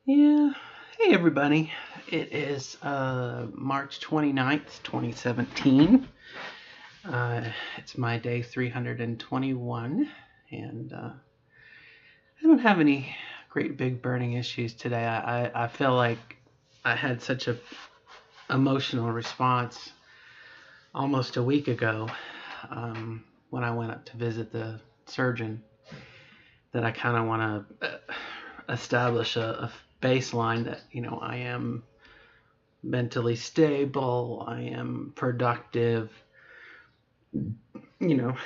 Yeah. Hey, everybody. It is March 29th, 2017. It's my day 321, and I don't have any great big burning issues today. I feel like I had such a emotional response almost a week ago when I went up to visit the surgeon that I kind of want to establish a baseline that, I am mentally stable, I am productive. You know,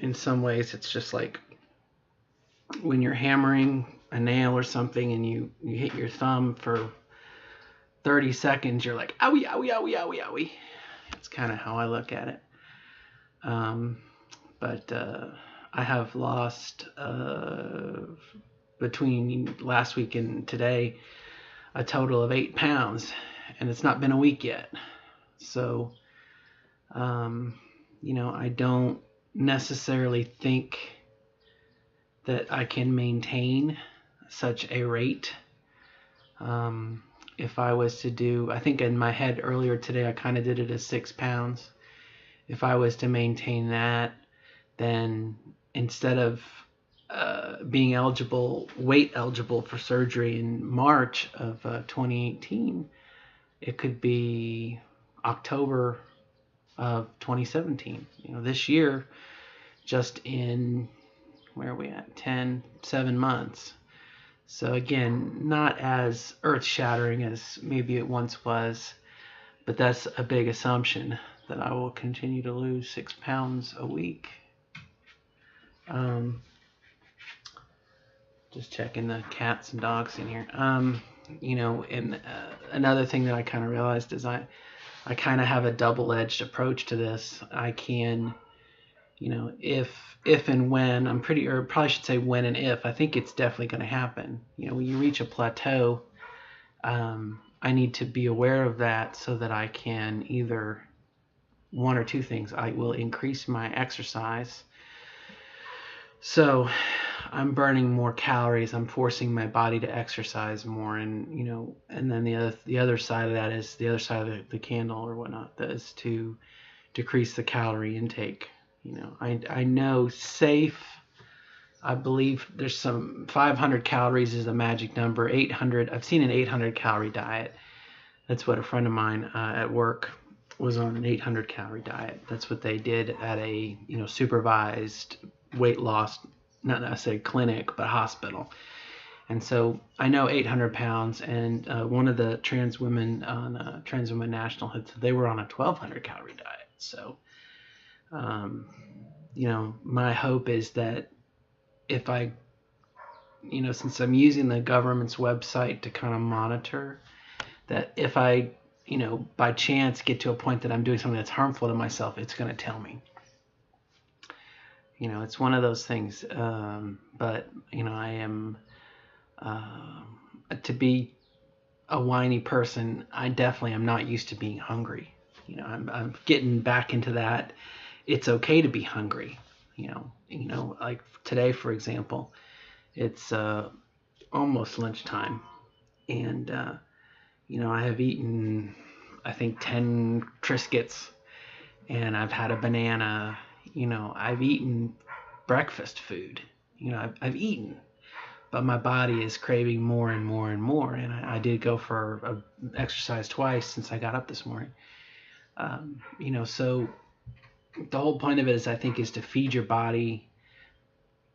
in some ways, it's just like when you're hammering a nail or something and you hit your thumb for 30 seconds, you're like, owie, owie, owie, owie, owie. It's kind of how I look at it. Um, but I have lost, between last week and today, a total of 8 pounds, and it's not been a week yet. So, I don't necessarily think that I can maintain such a rate. If I was to do, I think in my head earlier today, I kind of did it as 6 pounds. If I was to maintain that, then instead of being weight eligible for surgery in March of 2018, it could be October of 2017. This year, just in, where are we at? 7 months. So again, not as earth shattering as maybe it once was, but that's a big assumption that I will continue to lose 6 pounds a week. Just checking the cats and dogs in here. And another thing that I kind of realized is I kind of have a double-edged approach to this. I can, if and when, or probably should say when and if, I think it's definitely going to happen. When you reach a plateau, I need to be aware of that so that I can either one or two things. I will increase my exercise. So I'm burning more calories. I'm forcing my body to exercise more, and and then the other side of that is the other side of the candle or whatnot. That is to decrease the calorie intake. I know safe. I believe there's some 500 calories is a magic number. 800. I've seen an 800 calorie diet. That's what a friend of mine at work was on, an 800 calorie diet. That's what they did at a supervised weight loss, not necessarily clinic, but hospital. And so I know 800 pounds, and one of the trans women on Trans Women National had said they were on a 1,200 calorie diet. So, my hope is that if I, since I'm using the government's website to kind of monitor, that if I, by chance get to a point that I'm doing something that's harmful to myself, it's going to tell me. It's one of those things. But, I am, to be a whiny person, I definitely am not used to being hungry. I'm getting back into that. It's okay to be hungry. Like today, for example, it's almost lunchtime, and I have eaten, I think, 10 Triscuits, and I've had a banana. I've eaten breakfast food. I've eaten, but my body is craving more and more and more. And I did go for a exercise twice since I got up this morning. So the whole point of it is, I think, is to feed your body.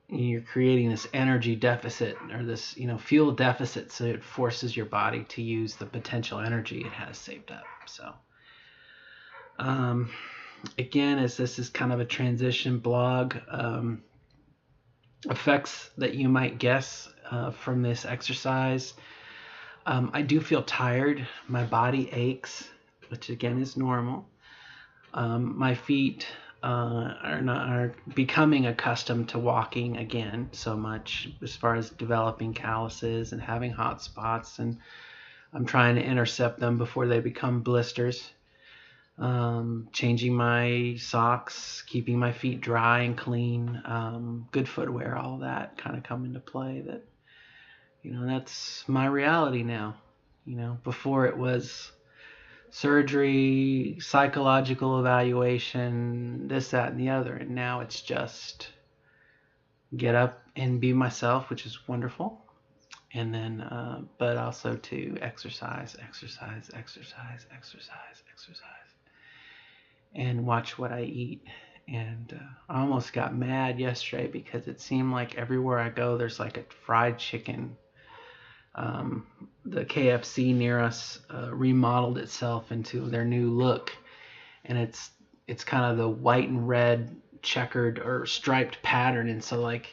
You're creating this energy deficit, or this, fuel deficit, so it forces your body to use the potential energy it has saved up. So, again, as this is kind of a transition blog, effects that you might guess from this exercise. I do feel tired. My body aches, which again is normal. My feet are becoming accustomed to walking again so much, as far as developing calluses and having hot spots, and I'm trying to intercept them before they become blisters. Changing my socks, keeping my feet dry and clean, good footwear, all that kind of come into play. That That's my reality now. Before it was surgery, psychological evaluation, this, that, and the other. And now it's just get up and be myself, which is wonderful. And then, but also to exercise, and watch what I eat. And I almost got mad yesterday because it seemed like everywhere I go, there's like a fried chicken. The KFC near us remodeled itself into their new look, and it's kind of the white and red checkered or striped pattern. And so like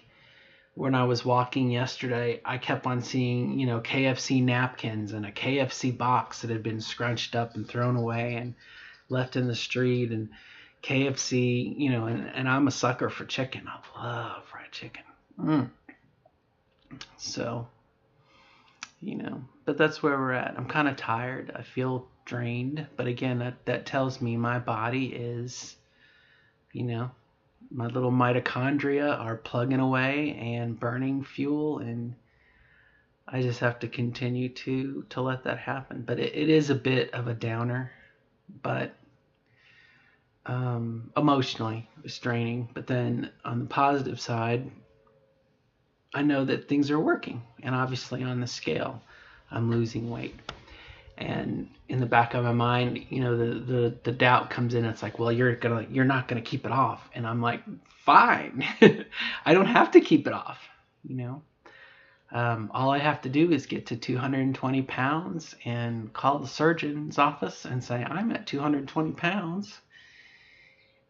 when I was walking yesterday, I kept on seeing, KFC napkins and a KFC box that had been scrunched up and thrown away and left in the street, and KFC, and I'm a sucker for chicken. I love fried chicken. So, but that's where we're at. I'm kind of tired. I feel drained, but again, that tells me my body is, my little mitochondria are plugging away and burning fuel, and I just have to continue to let that happen. But it is a bit of a downer, but emotionally it's draining. But then on the positive side, I know that things are working, and obviously on the scale, I'm losing weight. And in the back of my mind, the doubt comes in. It's like, well, you're not gonna keep it off, and I'm like, fine, I don't have to keep it off. All I have to do is get to 220 pounds and call the surgeon's office and say I'm at 220 pounds,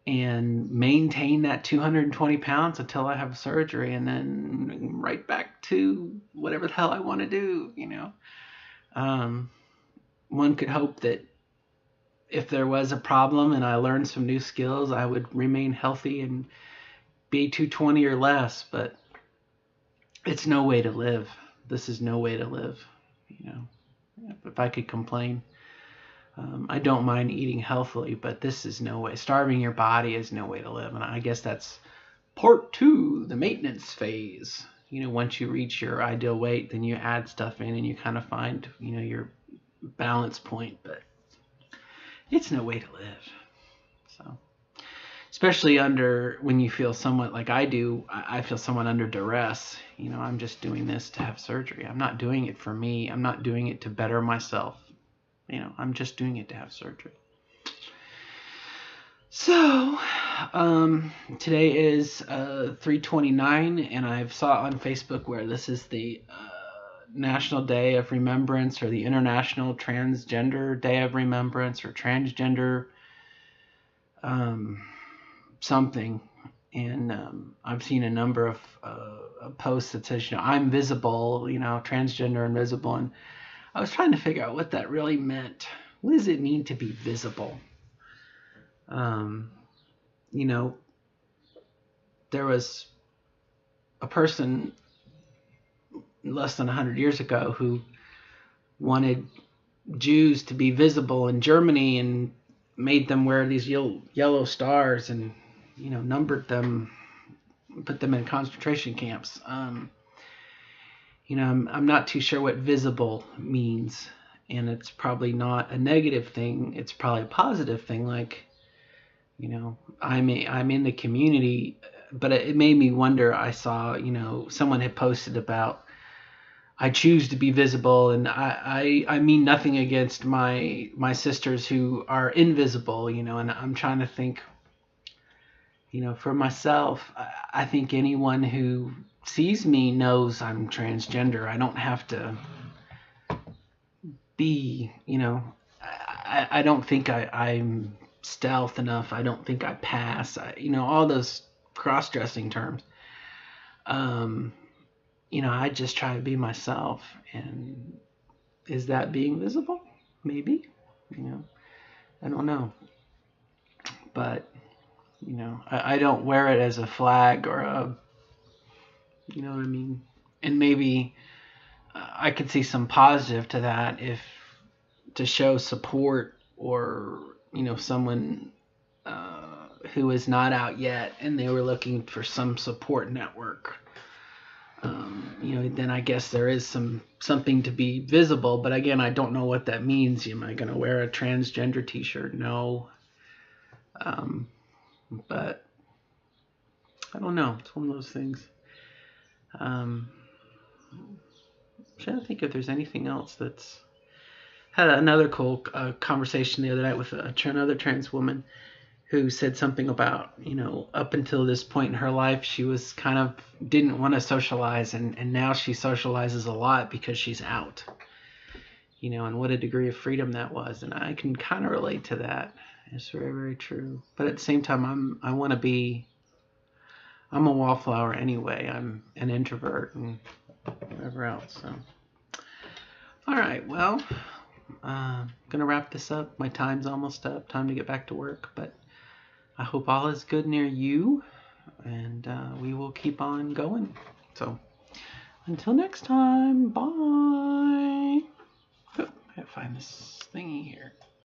and maintain that 220 pounds until I have surgery, and then right back to whatever the hell I want to do. One could hope that if there was a problem and I learned some new skills, I would remain healthy and be 220 or less, but it's no way to live. This is no way to live. If I could complain, I don't mind eating healthily, but this is no way. Starving your body is no way to live. And I guess that's part 2, the maintenance phase. Once you reach your ideal weight, then you add stuff in and you kind of find, your balance point, but it's no way to live. So, especially when you feel somewhat like I do, I feel somewhat under duress. I'm just doing this to have surgery. I'm not doing it for me. I'm not doing it to better myself. I'm just doing it to have surgery. So, today is 3/29, and I saw on Facebook where this is the National Day of Remembrance, or the International Transgender Day of Remembrance, or transgender something. And I've seen a number of posts that says, I'm visible, transgender and visible. And I was trying to figure out what that really meant. What does it mean to be visible? There was a person less than 100 years ago who wanted Jews to be visible in Germany and made them wear these yellow stars and, numbered them, put them in concentration camps. I'm not too sure what visible means, and it's probably not a negative thing. It's probably a positive thing. Like, I'm in the community, but it made me wonder. I saw, someone had posted about, I choose to be visible, and I mean nothing against my sisters who are invisible, and I'm trying to think, for myself, I think anyone who sees me knows I'm transgender. I don't have to be, I don't think I'm stealth enough. I don't think I pass, all those cross-dressing terms. I just try to be myself. And is that being visible? Maybe. I don't know. But, I don't wear it as a flag or a, what I mean? And maybe I could see some positive to that, if to show support, or, someone who is not out yet and they were looking for some support network. then I guess there is something to be visible. But again, I don't know what that means. Am I going to wear a transgender T-shirt? No. But I don't know. It's one of those things. I'm trying to think if there's anything else that's had another cool conversation the other night with another trans woman who said something about, up until this point in her life, she was kind of didn't want to socialize, and now she socializes a lot because she's out, and what a degree of freedom that was. And I can kind of relate to that. It's very, very true. But at the same time, I'm a wallflower anyway. I'm an introvert and whatever else. So, all right, well, gonna wrap this up. My time's almost up. Time to get back to work, but I hope all is good near you, and we will keep on going. So until next time, bye. Oh, I gotta find this thingy here.